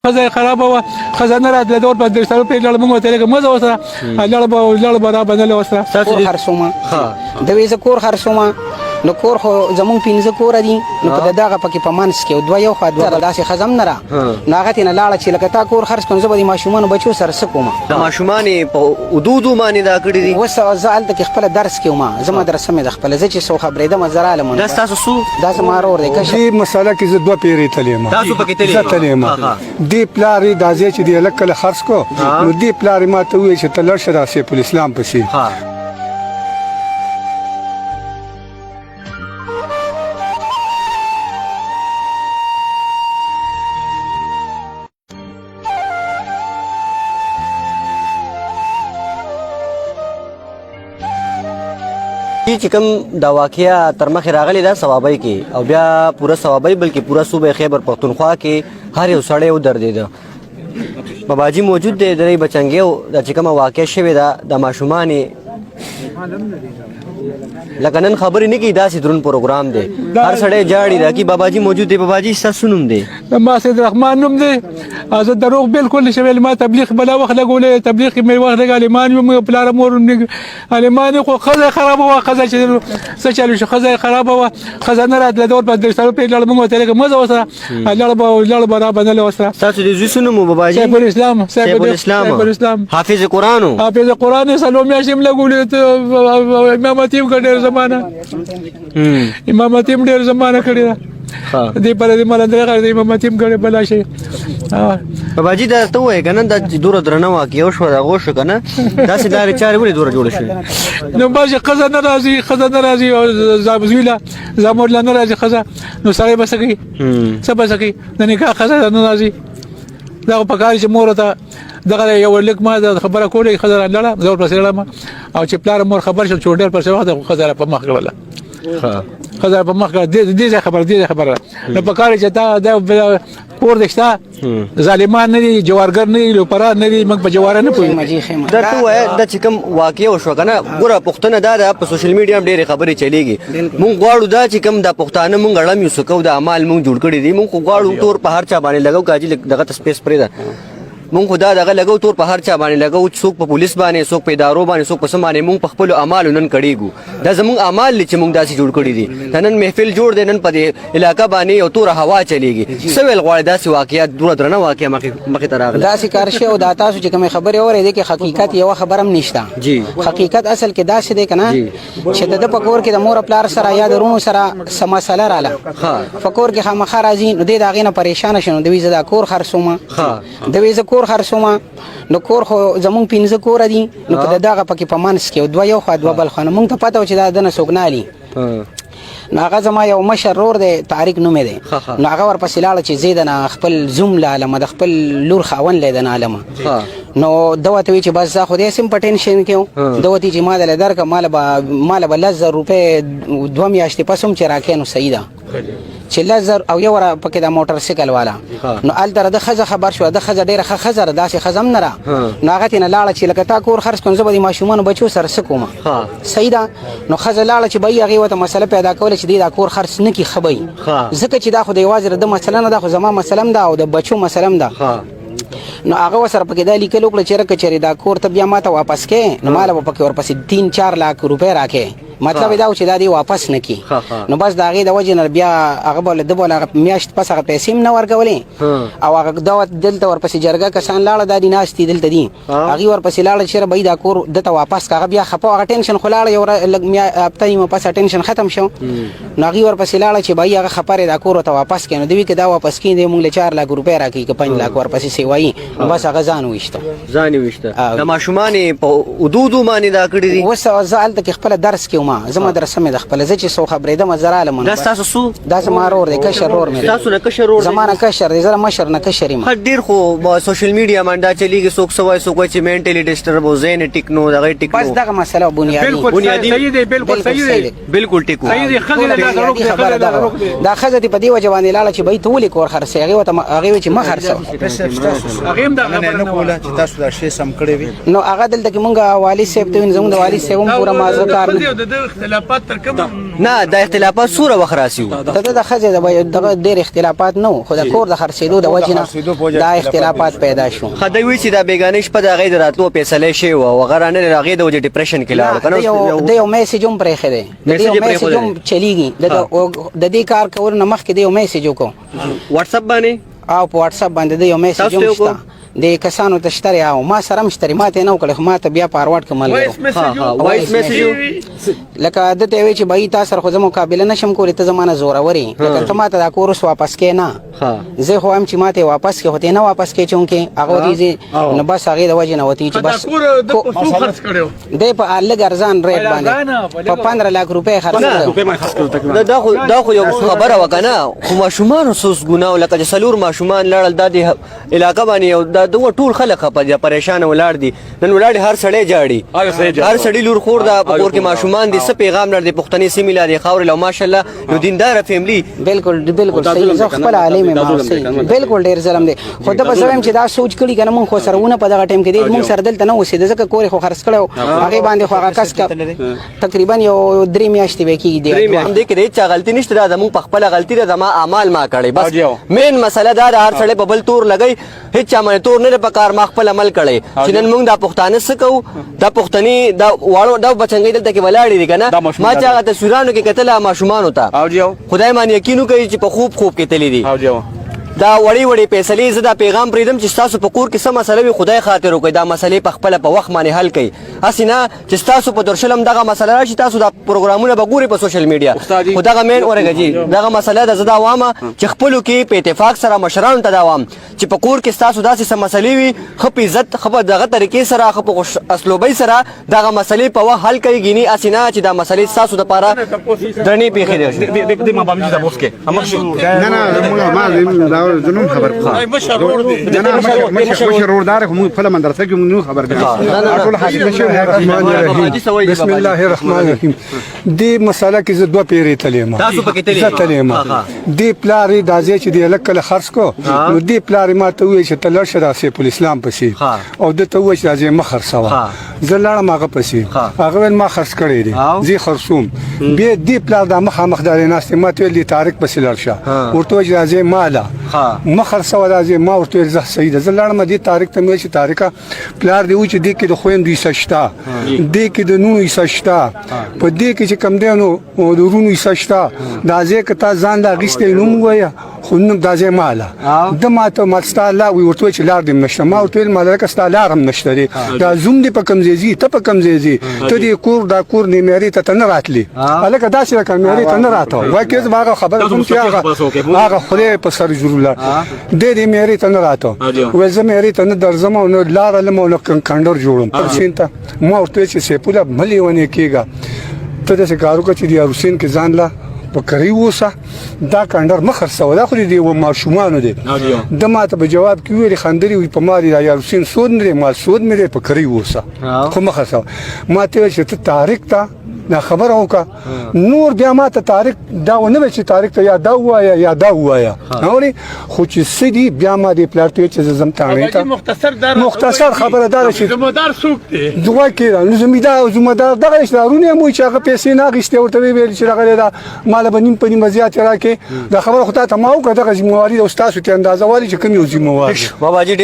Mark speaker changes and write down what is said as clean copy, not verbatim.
Speaker 1: خزه خراب و خزانه رات له دور په درسلو په لړ موږ ته لګ مزه وسره لړ برا باندې وسره
Speaker 2: کور خرڅومه د ویزه کور خرڅومه نو کور خو زمون پینځه کور دي نو په دغه پکې په منس کې دوه یو خو دوه داسې خزم نه را ناغه تینه لاړه چې لکه تا کور خرڅ کوم زبدي ماشومان بچو سره سکوما
Speaker 3: د ماشومان په حدودو باندې دا کړی دي
Speaker 2: وسه زال ته خپل درس کې ما زما درس مې د خپل ز چې سو خبرې د مزر عالم
Speaker 3: دا تاسو سو
Speaker 2: دا زمارور دی
Speaker 4: دې مساله کې زه دوه پیری تلیم
Speaker 3: تاسو پکې
Speaker 4: تلیم دې پلاری دازې چې دې لکه خرڅ کو نو دې پلاری ما ته وې چې تلل شرا سي پولیس اسلام پسې
Speaker 3: چې کوم دا واقعیا تر مخې راغلی دا ثوابای کې او بیا پوره ثوابای بلکې پوره صوبې خیبر پختونخوا کې هر یو سړی ودرېده باباجي موجود دی د بچنګیو دا چې کومه واقع شوې ده د ماشومانې لکه نن خبرې نه کېږي داسې دروند پروګرام دی هر سړی جاړي دا کې باباجي موجود دی باباجي ستاسو نوم دی
Speaker 1: ما سید رحمان نوم دی زه دروغ بالکل نشم ویلی ما تبلیغ بلا وخت لګولی تبلیغ کې مې وخت لګ المان یم پلار مور المان خو ښځه خرابه وه ښځه چې څه چلو شو ښځه خرابه وه ښځه نه راتله دور په درسلو په لړ موږ ته لګ مزه وسره لړ برا باندې وسره
Speaker 3: ستاسو د زوی څه نوم و باباجي
Speaker 1: سیف الاسلام
Speaker 3: حافظ قرآن و
Speaker 1: حافظ قرآن څلور میاشتې م لګولې امامتي م ډېر زمانه امامتي م ډېر زمانه کړې ده دې پر دې ملنده غړ دې امامتي م کړې بلا شي
Speaker 3: باباجي دا ته وایې که نه دا دوره درنه واقع وشوه د هغو شو که نه داسې لارې چارې ولې دوره جوړه شوې
Speaker 1: نو بس ښځه نه راځي او زوی له زمور له نه راځي ښځه نو سړی به څه کوي څه به څه کوي د نکاح ښځه نه راځي دا خو پکار چې مور ته دغه یو لږ ما د خبره کولې ښځه لاړه زه ورپسې لاړم او چې پلار مور خبر شو چې ډېر پسې وخت ښځه په مخ کړله ښځه په مخ کړه دې خبره نو پکار چې دا کور دې شته ظالمان نه دي جوارګر نه دي لوپرا نه دي موږ په جواره نه پوهېږو
Speaker 3: دا ته وایه دا چې کوم واقع وشوه که نه ګوره پوښتنه دا ده په سوشل میډیا هم ډېرې خبرې چلېږي مونږ غواړو دا چې کوم دا پښتانه مونږ اړم یو څه کوو دا اعمال مونږ جوړ کړي دي مونږ خو غواړو تور په هر چا باندې لګو که حاجي دغه ته سپیس پرېږده مونږ خو دا دغه لګو تور په هر چا باندې لګو څوک په پولیس باندې څوک په ادارو باندې څوک په څه باندې مونږ په خپلو اعمالو نن کړېږو دا زمونږ اعمال دي چې مونږ داسې جوړ کړي دي دا نن محفل جوړ دی نن په دې علاقه باندې یو توره هوا چلېږي څه ویل غواړې داسې واقعیات دوره درنه واقعه مخې ته راغله
Speaker 2: داسې کار شی او دا تاسو چې کومې خبرې اورېدې کې حقیقت یوه خبره هم نشته حقیقت اصل کې داسې دی که نه چې د ده په کور کې د مور پلار سره یا د رونو سره څه مسله راله په کور کې خامخا راځي نو دی د هغې نه پریشانه شو نو دوی زه دا کور خرڅومه دوی زه کور خرڅومه نو کور خو زمونږ پینځه کور دي نو په دغه پکې په منس کې دوه یو خوا دوه بل خوا نو مونږ ته پته و چې دا دنه څوک نه علي نو هغه زما یو مشر رور دی طارق نومې دی نو هغه ورپسې لاړه چې زه د خپل زوم له عالمه د خپل لور خاوند لی د نه عالمه نو ده ورته وایي چې بس زه خو داسې هم په ټینشن کې وم ده ورته چې ما دله درکړه ماله به 10,000 روپۍ 2 میاشتې پس هم چې راکې نو صحیح ده چې 10,000 او یو پکې د موټر سایکل والا نو هلته د ښځه خبر شوه د ښځه ډېره ښه ښځه ده داسې ښځه هم نه ده نو هغه تېنه لاړه چې لکه تا کور خرڅ کړم زه به د ماشومانو بچو سره څه کومه صحیح ده نو ښځه لاړه چې بهی هغې ورته مسله پیدا کوله چې دی دا کور خرڅ نه کړي ښه به ځکه چې دا خو د یوازې د مسله نه ده خو زما مسله هم ده او د بچو مسله هم ده نو هغه ورسره پکې دا لیکل وکړه چې رکه چېرې دا کور ته بیا ما ته واپس کړې نو ماله به پکې ورپسې 3-4 لاک روپۍ راکړې مطلب دا و چې دا دی واپس نه کړي نو بس د هغې د وجې نه بیا هغه به ده به هغه میاشت پس هغه پیسې هم نه ورکولې او هغه دلته ورپسې جرګه کسان لاړه دا دي ناست دي دلته دي هغې ورپسې لاړه چې بهی دا کور دته واپس که هغه بیا خفه هغه ټینشن خو لاړه یو لږ هفته نیمه پس ټینشن ختم شو نو هغې ورپسې لاړه چې بهی هغه خفه دا کور ورته واپس کړي نو دوی که دا واپس کړي دی مونږ له 4 لاک روپۍ راکوي که 5 لاک ورپسې سیوایي نو بس هغه ځان وویشته
Speaker 3: د ماشومانې په حدودو باندې دا کړي دي
Speaker 2: اوس زه هلته کې خپله درس کې وم زما درسه مې د خپله زه چې څو خبرېدم زه رالم
Speaker 3: دا ستاسو څو
Speaker 2: دا زما رور دی کشر رور مې
Speaker 3: تاسو نه کشر رور
Speaker 2: زما نه کشر دی زه مشر نه کشر یم
Speaker 3: ډېر خو سوشل میډیا باندې دا چلېږي څوک څه وایي څوک وایي چې مینټلي ډسټرب و ذهن ټیک نو دغه ټیک
Speaker 2: بس دغه مسله بنیادي
Speaker 1: صحیح دی بالکل صحیح دی
Speaker 3: بالکل ټیک
Speaker 1: صحیح دی ښځې
Speaker 2: دا ښځه دې په دې وجه باندې لاړه چې بهی ته ولې کور خرڅوې هغې ورته هغې وایي چې مه خرڅوه
Speaker 1: هغې هم دا خبره نه کوله
Speaker 5: چې تاسو دا شی سم کړی وي
Speaker 2: نو هغه دلته کې مونږ والي صاحب ته وینو زموږ د والي صاحب هم پوره مازه کار
Speaker 3: نه دا اختلافات سوره وخت راسي وو
Speaker 2: د ښځې دغه ډېر اختلافات نه وو خو د کور د خرڅېدو د وجې نه دا اختلافات پیدا شو
Speaker 3: ښه دوی وایي چې دا بېګانۍ شپه د هغې د راتلو فیصله شوې وه او هغه رانه د هغې د وجې ډپرېشن کې لاړو که نه
Speaker 2: د یو میسج هم پرېښی دی د یو میسج هم چلیږي د دې کار کولو نه مخکې د یو میسج وکړو
Speaker 3: واتساپ باندې
Speaker 2: او په واتساپ باندې د یو میسج هم شته د کسانو ته شته او ما سره هم شته ما ته نه وکړی خو ما ته بیا فارورډ کړه ملګرو
Speaker 3: وایس میسج
Speaker 2: لکه ده ته وایي چې بهي تا سره خو زه مقابله نشم کولی ته زما نه زورور یې لکه ته ما ته دا کور اوس واپس کې نه زه خو وایم چې ما ته واپس کې خو ته نه واپس کې چونکې هغه ورتې نو بس هغې د وجې نه وتې چې بس دی په لږ ارزان ریټ باندې په 15 لک روپۍ خرڅ کړی
Speaker 3: دا خو یو خبره وه که نه خو ماشومانو څه اوس ګناه لکه چې څلور ماشومان لاړل دا د علاقه باندې یو دا دوه ټول خلک خپه دي پریشانه ولاړ دي نن ولاړ هر سړی جاړي هر سړي لور خور دا په کور کې ماشومان دي څه پیغام لري د پښتنې سیمې لري خاورې او ماشاءالله یو دینداره فیملی
Speaker 2: بالکل صحیح زه خپل عالم یم بالکل ډېر ظلم دی خو ده به زه وایم چې دا سوچ کړي که نه مونږ خو سره ونه په دغه ټایم کې دی مونږ سره دلته نه اوسېده ځکه کور یې خو خرڅ کړی و هغې باندې خو هغه کس تقریبا یو 3 میاشتې به کېږي
Speaker 3: همدې کې د هېڅ چا غلطي نشته دا زموږ په خپله غلطي ده زما اعمال ما کړی بس مین مسله دا ده هر سړی په بل تور لګی هېڅ چا باندې تور نه دی په کار ما خپل عمل کړی چې نن موږ دا پښتانه څه کوو دا پښتني دا واړو دا بچنګۍ دلته کې ولاړې دي که نه ما چې هغه تصویرانو کې کتل ماشومانو ته خدای مان یقین وکړي چې په خوب کې تللي دي دا وړې وړې فیصلې زه دا پیغام پرېږدم چې ستاسو په کور کې څه مسله وي خدای خاطر وکړئ دا مسلې په خپله په وخت باندې حل کړئ هسې نه چې ستاسو په درشل هم دغه مسله راشي تاسو دا پروګرامونه به ګورئ په سوشل میډیا خو دغه مین ورګه جي دغه مسله ده زه دا وامه چې خپلو کې په اتفاق سره مشرانو ته دا وایم چې په کور کې ستاسو داسې څه مسلې وي ښه په عزت ښه په دغه طریقې سره ښه په اسلوبۍ سره دغه مسلې په وخت حل کوي ګینې هسې نه چې دا مسلې ستاسو دپاره درنې پېښې دي
Speaker 5: مشر وردار کوم په مدرسه کې موږ خبر دي ټول
Speaker 4: بسم الله الرحمن الرحیم دې مساله کې زه دوه پیرې تلیم
Speaker 3: تاسو پکې
Speaker 4: تلیم دې پلارې دازې چې دی لکه خرڅ کو نو دې پلارې ما ته وایي چې تلل شدا سي په اسلام پسې او د ته وایي چې دازې مخر سوا زه لاړم هغه پسې هغه ما خرڅ کړی دی زه خرڅوم به دې پلار د مخ داري ناست ما ته ویلي تاریخ پسې لړشه ورته چې دازې مالا مخر سوا دازې ما ورته زه صحیح ده زه لاړم دې تاریخ ته مې چې تاریخه پلار دی و چې دې کې د خويندې سشتا دې کې د نونو سشتا په دې کې چې کم دی نو د ورونو سشتا دازې کته ځان لا غشته نوم ویا خو نو دازې مالا د ماته مستا لا وي ورته چې لار دې نشته ما ورته مالک ستا لار هم نشته دا زوم دې په کم زیزي ته په کم زیزي ته دې کور دا کور نه مېری ته نه راتلی الکه داسې رقم مېری ته نه راته وای کې زما خبره کوم چې هغه خدای په سر جوړل دې مېری ته نه راته وای زه مېری ته نه درځم او نو لار له مو کندر جوړم پر سینته ما ورته چې سپوله ملي ونه کېګا ته دې کارو کې دی روسین کې ځان لا په کری وسه دا کندر مخر سو دا خو دې و ماشومان دي د ماته په جواب کې ویل خندري وي په ماري یا روسین سود نه ما سود مې په کری وسه خو مخر سو ما ته چې ته تاریخ ته دا خبر اوکا نور بیا ما ته تاریخ دا ونه چې تاریخ ته یا دا وایا اوري خو چې سدي بیا ما دې پلاتو چې زم تاړې ته مختصر خبره دار چې
Speaker 1: زمدار سوق دی
Speaker 4: دوه کې نو زمدار دغه اشتراونه مو چې هغه پیسې نه غشته ورته ویل چې هغه دا مال بنیم په نیم زیات راکې دا خبره خو ته ما او کړه دغه ذمہواری او تاسو ته اندازه واري چې کوم یو ذمہوار
Speaker 3: بابا جی